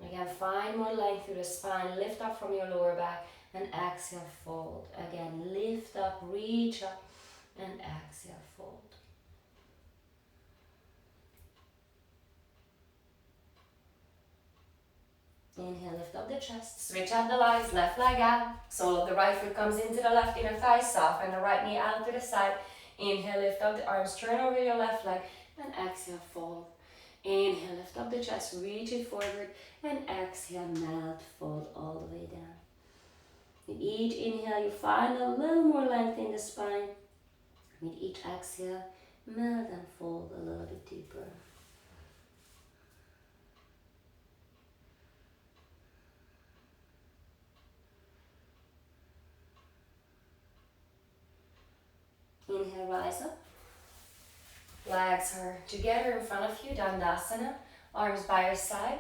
Again, find more length through the spine. Lift up from your lower back, and exhale, fold. Again, lift up, reach up, and exhale, fold. Inhale, lift up the chest, switch out the legs, left leg out. Sole of the right foot comes into the left inner thigh, soften the right knee out to the side. Inhale, lift up the arms, turn over your left leg, and exhale, fold. Inhale, lift up the chest, reach it forward, and exhale, melt, fold all the way down. With each inhale, you find a little more length in the spine. With each exhale, melt and fold a little bit deeper. Inhale, rise up. Legs are together in front of you, Dandasana. Arms by your side.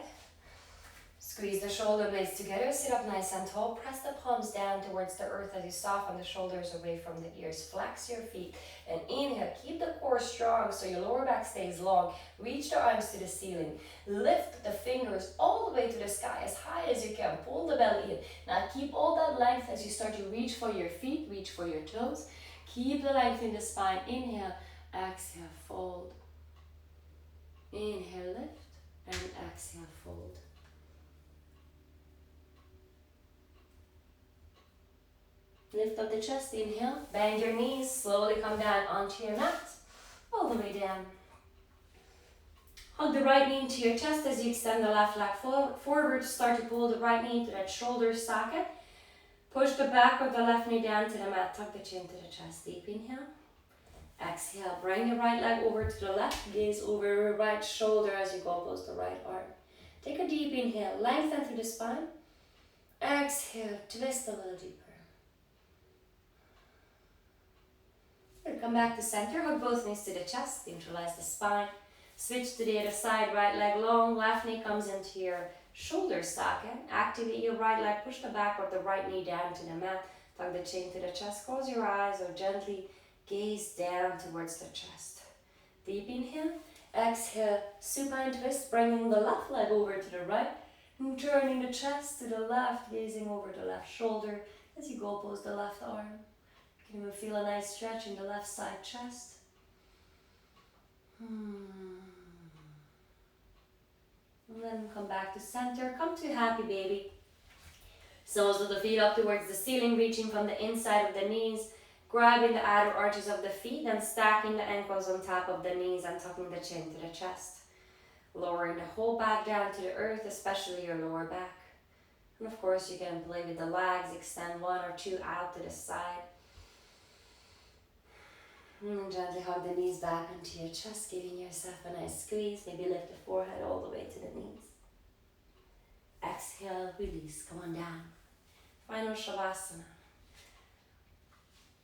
Squeeze the shoulder blades together, sit up nice and tall. Press the palms down towards the earth as you soften the shoulders away from the ears. Flex your feet and inhale. Keep the core strong so your lower back stays long. Reach the arms to the ceiling. Lift the fingers all the way to the sky as high as you can. Pull the belly in. Now keep all that length as you start to reach for your feet, reach for your toes. Keep the length in the spine. Inhale, exhale, fold. Inhale, lift, and exhale, fold. Lift up the chest, inhale, bend your knees, slowly come down onto your mat, all the way down. Hug the right knee into your chest as you extend the left leg forward. Start to pull the right knee to that shoulder socket. Push the back of the left knee down to the mat, tuck the chin to the chest. Deep inhale. Exhale, bring your right leg over to the left, gaze over your right shoulder as you go past the right arm. Take a deep inhale, lengthen through the spine. Exhale, twist a little deeper. Good. Come back to center, hug both knees to the chest, neutralize the spine. Switch to the other side, right leg long, left knee comes into your shoulder socket. Activate your right leg, push the back of the right knee down to the mat. Tuck the chin to the chest, close your eyes or gently gaze down towards the chest. Deep inhale, exhale, supine twist, bringing the left leg over to the right. And turning the chest to the left, gazing over the left shoulder as you go past the left arm. You can even feel a nice stretch in the left side chest. And then come back to center. Come to happy baby. Soles of the feet up towards the ceiling, reaching from the inside of the knees, grabbing the outer arches of the feet and stacking the ankles on top of the knees and tucking the chin to the chest. Lowering the whole back down to the earth, especially your lower back. And of course you can play with the legs, extend one or two out to the side. And gently hug the knees back into your chest, giving yourself a nice squeeze. Maybe lift the forehead all the way to the knees. Exhale, release, come on down. Final Shavasana.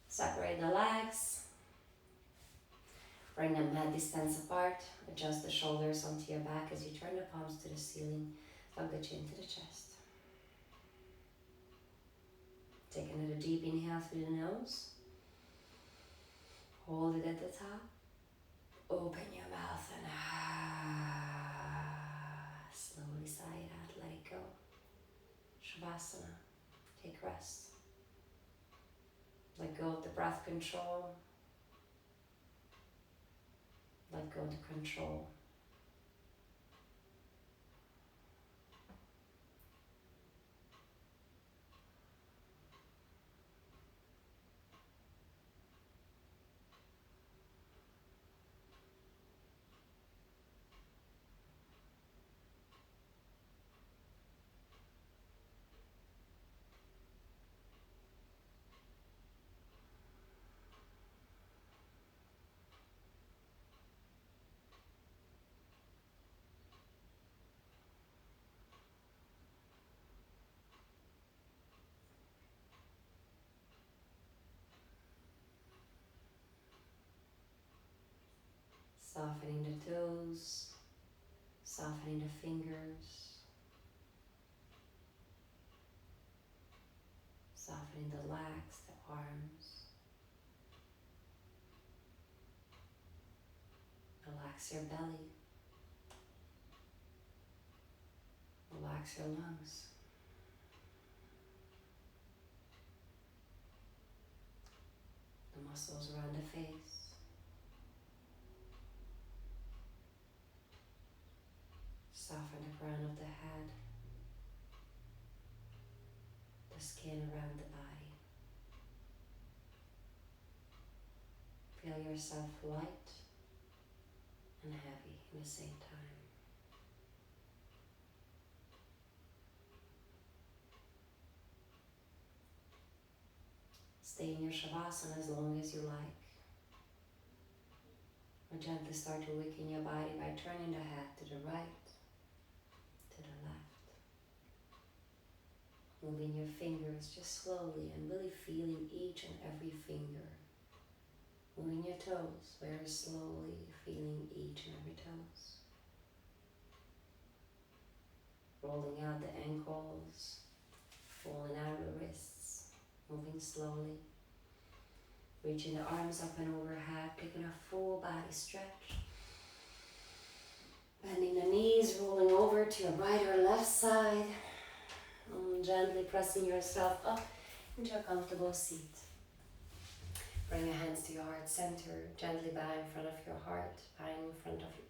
Separate the legs. Bring them head distance apart. Adjust the shoulders onto your back as you turn the palms to the ceiling. Hug the chin to the chest. Take another deep inhale through the nose. Hold it at the top. Open your mouth and slowly sigh it out, let it go. Shavasana, take rest. Let go of the breath control. Let go of the control. Softening the toes, softening the fingers, softening the legs, the arms. Relax your belly, relax your lungs. The muscles around the face. Soften the crown of the head, the skin around the body. Feel yourself light and heavy at the same time. Stay in your Shavasana as long as you like. Or gently start to weaken your body by turning the head to the right, to the left. Moving your fingers just slowly and really feeling each and every finger. Moving your toes very slowly, feeling each and every toes. Rolling out the ankles, rolling out the wrists, moving slowly. Reaching the arms up and overhead, taking a full body stretch. Bending the knees, rolling over to your right or left side. Gently pressing yourself up into a comfortable seat. Bring your hands to your heart center. Gently bow in front of your heart, bowing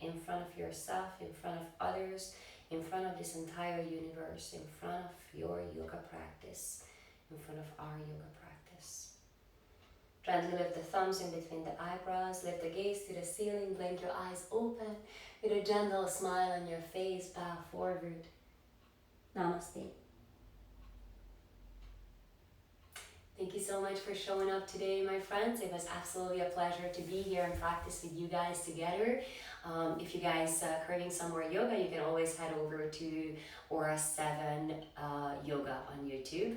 in front of yourself, in front of others, in front of this entire universe, in front of your yoga practice, in front of our yoga practice. Gently lift the thumbs in between the eyebrows, lift the gaze to the ceiling, blink your eyes open, with a gentle smile on your face, bow forward. Namaste. Thank you so much for showing up today, my friends. It was absolutely a pleasure to be here and practice with you guys together. If you guys are craving some more yoga, you can always head over to Aura 7 Yoga on YouTube.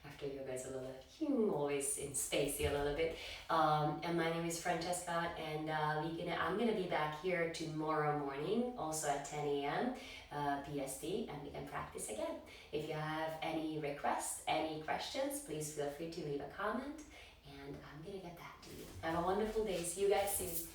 After yoga is a little, always in spacey a little bit. And my name is Francesca, and I'm gonna be back here tomorrow morning, also at 10 a.m. PST, and we can practice again. If you have any requests, any questions, please feel free to leave a comment, and I'm gonna get back to you. Have a wonderful day. See you guys soon.